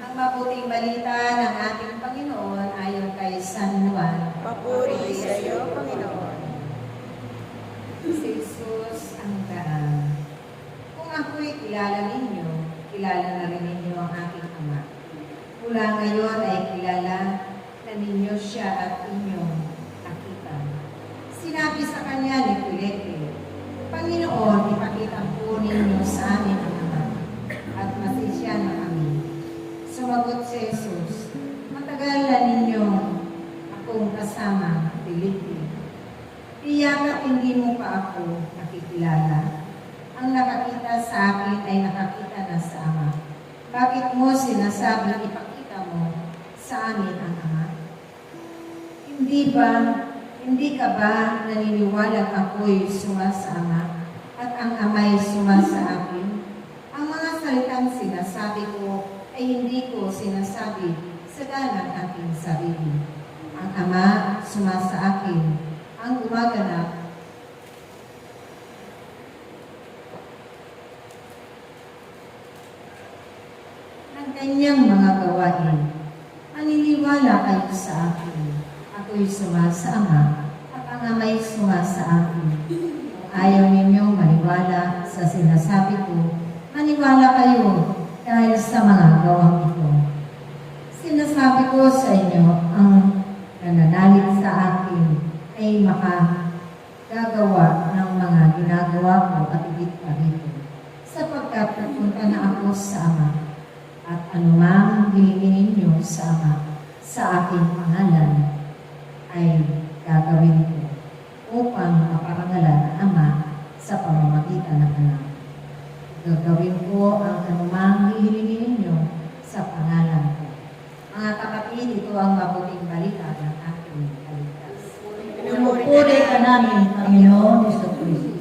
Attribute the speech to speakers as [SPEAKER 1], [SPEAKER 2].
[SPEAKER 1] Ang mabuting balita ng ating Panginoon ayon kay San Juan.
[SPEAKER 2] Papuri sa iyo, Panginoon.
[SPEAKER 1] Si Jesus ang daan. Kung ako'y kilala ninyo, kilala na rin ninyo ang aking Ama. Mula ngayon ay kilala na ninyo siya at inyong nakita. Sinabi sa kanya ni Felipe, Panginoon, ipakita po ninyo sa amin ang Ama, at masisya na kami. Sumagot si Jesus, matagal na ninyong akong kasama, Felipe. Tiyak hindi mo pa ako nakikilala. Ang nakakita sa akin ay nakakita na sa Ama. Bakit mo sinasabing ipakita mo sa amin ang Ama? Hindi ka ba naniniwalang ako'y sumasama at ang Ama'y sumasa akin? Ang mga salitang sinasabi ko ay hindi ko sinasabi sa ganang aking sarili. Ang Ama sumasa akin, ang gumaganap ng kanyang mga gawain. Maniniwala kayo sa akin. Ako'y sumasa Ama at ang Ama'y sumasa akin. Kung ayaw ninyong maniwala sa sinasabi ko, maniwala kayo dahil sa mga gawang ito. Sinasabi ko sa inyo, ang nananalig sa akin ay makagagawa ng mga ginagawa ko at higit pa rito, sapagkat pupunta na ako sa Ama, at anumang hilingin ninyo sa Ama sa aking pangalan ay gagawin ko upang maparangalan ang Ama sa pamamagitan ng Anak. Gagawin ko ang anumang hihilingin ninyo sa pangalan ko. Mga kapatid, ito ang mabuting balita ng ating kaligtas. Pinupuri ka namin, Panginoon Jesucristo.